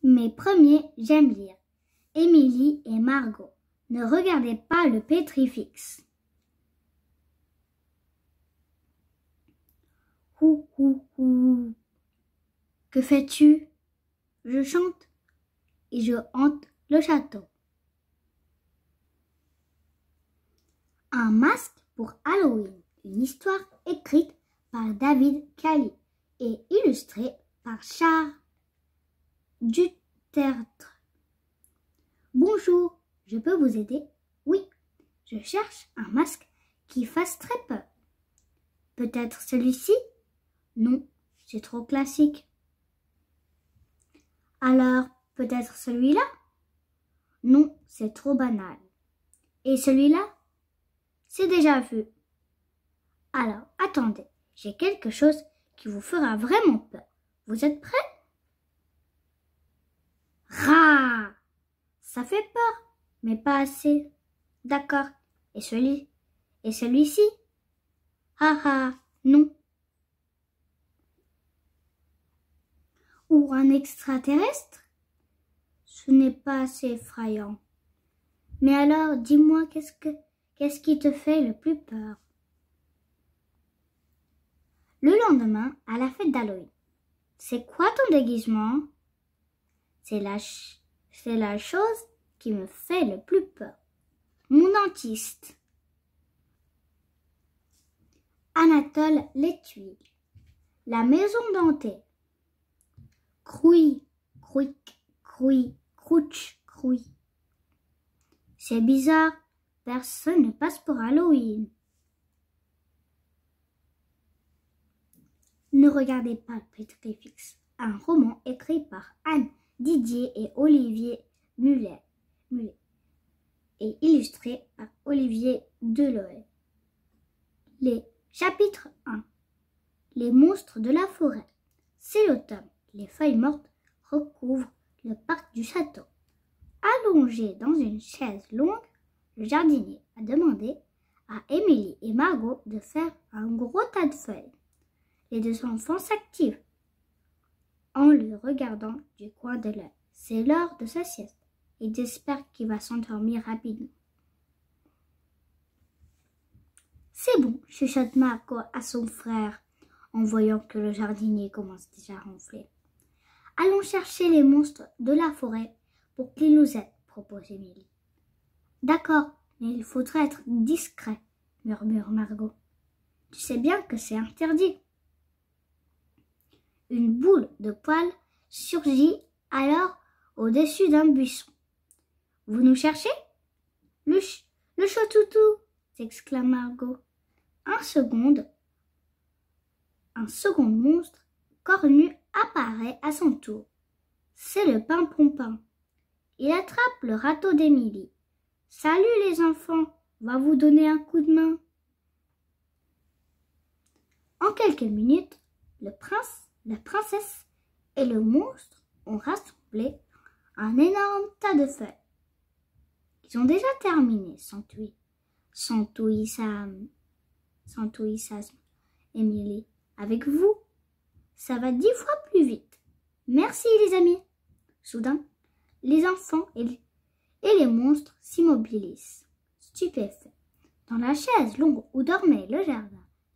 Mes premiers, j'aime lire. Émilie et Margot. Ne regardez pas le pétrifix. Hou, hou, hou. Que fais-tu? Je chante et je hante le château. Un masque pour Halloween. Une histoire écrite par David Cali et illustrée par Charles Dutertre. Bonjour, je peux vous aider? Oui, je cherche un masque qui fasse très peur. Peut-être celui-ci? Non, c'est trop classique. Alors, peut-être celui-là? Non, c'est trop banal. Et celui-là? C'est déjà vu. Alors, attendez, j'ai quelque chose qui vous fera vraiment peur. Vous êtes prêts? Rah! Ça fait peur, mais pas assez. D'accord. Et celui-ci? Ah ah, non. Ou un extraterrestre? Ce n'est pas assez effrayant. Mais alors, dis-moi, qu'est-ce qui te fait le plus peur? Le lendemain, à la fête d'Halloween. C'est quoi ton déguisement? C'est la chose qui me fait le plus peur. Mon dentiste. Anatole l'étuile. La maison dentée. Crouy, crouic, crouy, crouch, crouy. C'est bizarre, personne ne passe pour Halloween. Ne regardez pas le pétrifix, un roman écrit par Anne Didier et Olivier Mullet et illustré par Olivier Deloye. Les chapitres 1. Les monstres de la forêt. C'est l'automne. Les feuilles mortes recouvrent le parc du château. Allongé dans une chaise longue, le jardinier a demandé à Émilie et Margot de faire un gros tas de feuilles. Les deux enfants s'activent en le regardant du coin de l'œil. C'est l'heure de sa sieste. Ils espèrent qu'il va s'endormir rapidement. C'est bon, chuchote Margot à son frère en voyant que le jardinier commence déjà à ronfler. Allons chercher les monstres de la forêt pour qu'ils nous aident, propose Émilie. D'accord, mais il faudra être discret, murmure Margot. Tu sais bien que c'est interdit. Une boule de poil surgit alors au-dessus d'un buisson. Vous nous cherchez? Le chat-toutou, s'exclame Margot. Un second monstre cornu apparaît à son tour. C'est le Pimpon. Il attrape le râteau d'Émilie. Salut les enfants, va vous donner un coup de main. En quelques minutes, le prince, la princesse et le monstre ont rassemblé un énorme tas de feuilles. Ils ont déjà terminé, s'entouillissasme Émilie. Avec vous, ça va 10 fois plus vite. Merci les amis. Soudain, les enfants et les monstres s'immobilisent, stupéfaits. Dans la chaise longue où dormait le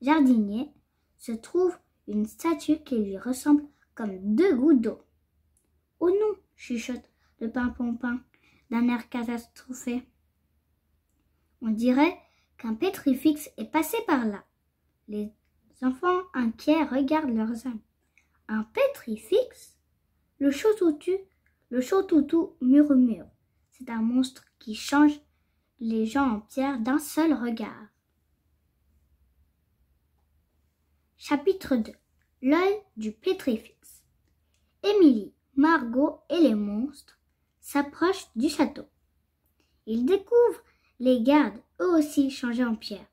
jardinier se trouve une statue qui lui ressemble comme 2 gouttes d'eau. Oh non, chuchote le Pimpon d'un air catastrophé. On dirait qu'un pétrifix est passé par là. Les enfants inquiets regardent leurs amis. Un pétrifix? Le chat-toutou murmure. C'est un monstre qui change les gens en pierre d'un seul regard. Chapitre 2. L'œil du pétrifix. Émilie, Margot et les monstres s'approchent du château. Ils découvrent les gardes, eux aussi changés en pierre.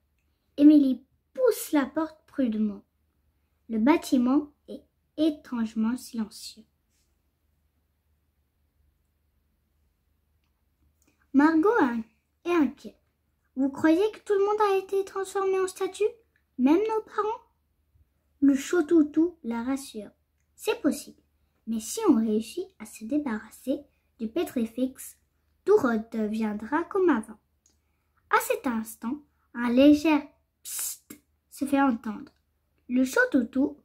Émilie pousse la porte prudemment. Le bâtiment est étrangement silencieux. Margot est inquiète. Vous croyez que tout le monde a été transformé en statue? Même nos parents? Le chat-toutou la rassure. C'est possible, Mais si on réussit à se débarrasser du pétrifix, tout redeviendra comme avant. À cet instant, un léger psst se fait entendre. Le Chotoutou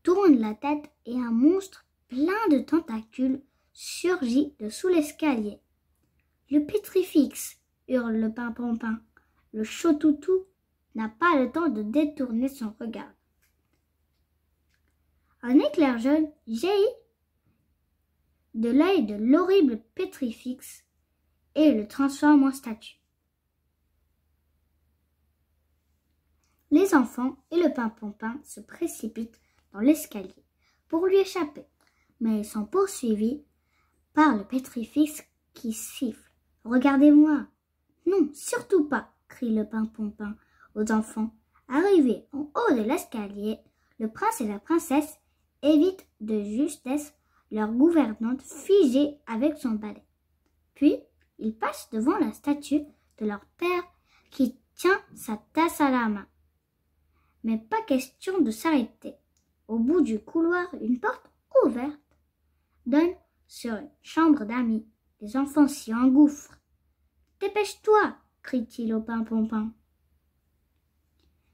tourne la tête et un monstre plein de tentacules surgit de sous l'escalier. Le pétrifix, hurle le Pimponpin. Le Chotoutou n'a pas le temps de détourner son regard. Un éclair jaune jaillit de l'œil de l'horrible pétrifix et le transforme en statue. Les enfants et le Pimponpin se précipitent dans l'escalier pour lui échapper, mais ils sont poursuivis par le pétrifix qui siffle. « Regardez-moi !»« Non, surtout pas !» crie le Pimponpin aux enfants. Arrivés en haut de l'escalier, le prince et la princesse évitent de justesse leur gouvernante figée avec son balai. Puis, ils passent devant la statue de leur père qui tient sa tasse à la main. Mais pas question de s'arrêter. Au bout du couloir, une porte ouverte donne sur une chambre d'amis. Les enfants s'y engouffrent. « Dépêche-toi !» crie-t-il au Pimponpin.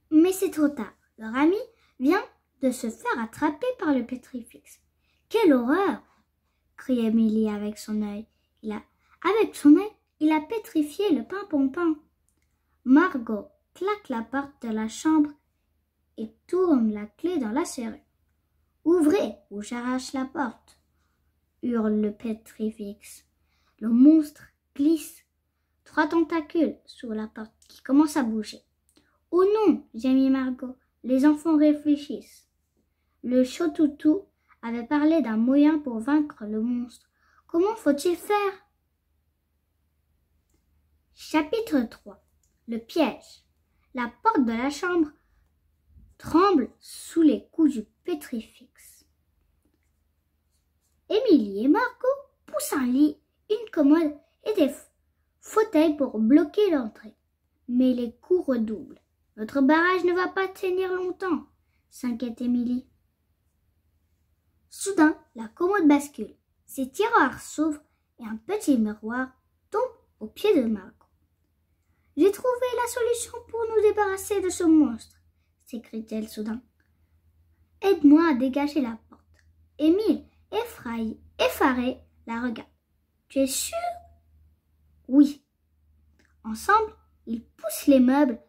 Mais c'est trop tard. Leur ami vient de se faire attraper par le pétrifix. « Quelle horreur !» crie Émilie avec son œil. Avec son œil, il a pétrifié le Pimponpin. Margot claque la porte de la chambre et tourne la clé dans la serrure. « Ouvrez ou j'arrache la porte !» hurle le pétrifix. Le monstre glisse 3 tentacules sous la porte qui commence à bouger. « Oh non !» gémit Margot. Les enfants réfléchissent. Le Chotoutou avait parlé d'un moyen pour vaincre le monstre. Comment faut-il faire? Chapitre 3. Le piège. La porte de la chambre tremble sous les coups du pétrifix. Émilie et Margot poussent un lit, une commode et des fauteuils pour bloquer l'entrée. Mais les coups redoublent. Notre barrage ne va pas tenir longtemps, s'inquiète Émilie. Soudain, la commode bascule. Ses tiroirs s'ouvrent et un petit miroir tombe au pied de Margot. « J'ai trouvé la solution pour nous débarrasser de ce monstre !» s'écrie-t-elle soudain. « Aide-moi à dégager la porte. » Émile, effaré, la regarde. « Tu es sûr ?»« Oui. » Ensemble, ils poussent les meubles.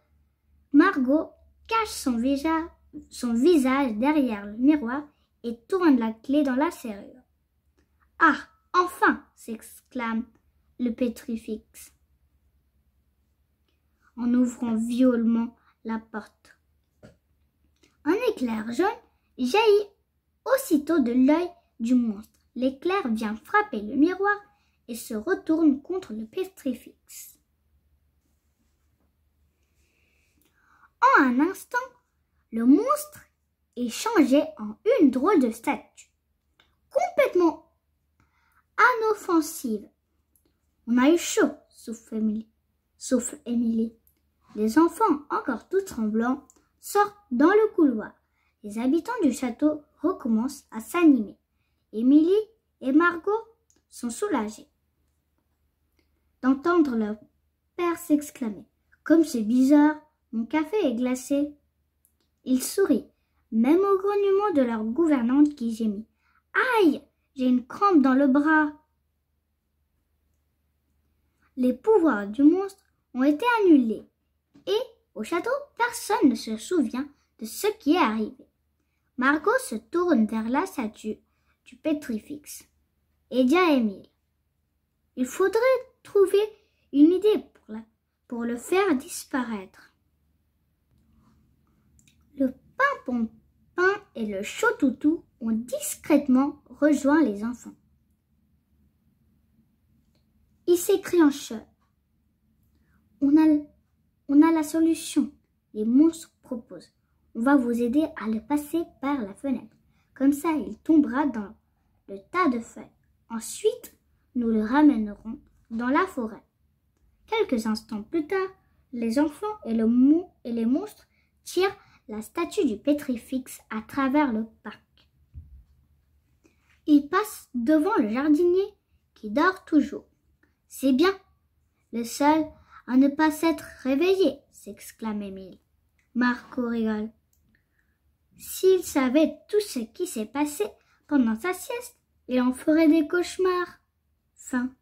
Margot cache son visage derrière le miroir et tourne la clé dans la serrure. « Ah, enfin !» s'exclame le pétrifix en ouvrant violemment la porte. Un éclair jaune jaillit aussitôt de l'œil du monstre. L'éclair vient frapper le miroir et se retourne contre le pétrifix. En un instant, le monstre est changé en une drôle de statue, complètement inoffensive. On a eu chaud, souffle Émilie. Les enfants, encore tout tremblants, sortent dans le couloir. Les habitants du château recommencent à s'animer. Émilie et Margot sont soulagées d'entendre leur père s'exclamer « Comme c'est bizarre, mon café est glacé !» Ils sourient, même au grognement de leur gouvernante qui gémit « Aïe, j'ai une crampe dans le bras !» Les pouvoirs du monstre ont été annulés et, au château, personne ne se souvient de ce qui est arrivé. Margot se tourne vers la statue du pétrifix et dit à Émile « Il faudrait trouver une idée pour le faire disparaître. » Le Pimponpin et le Chotoutou ont discrètement rejoint les enfants. Ils s'écrient en chœur. On a la solution. Les monstres proposent. On va vous aider à le passer par la fenêtre. Comme ça, il tombera dans le tas de feuilles. Ensuite, nous le ramènerons dans la forêt. Quelques instants plus tard, les enfants et les monstres tirent la statue du pétrifix à travers le parc. Il passe devant le jardinier qui dort toujours. « C'est bien, le seul à ne pas s'être réveillé !» s'exclame Émile. Marco rigole. S'il savait tout ce qui s'est passé pendant sa sieste, il en ferait des cauchemars. Fin.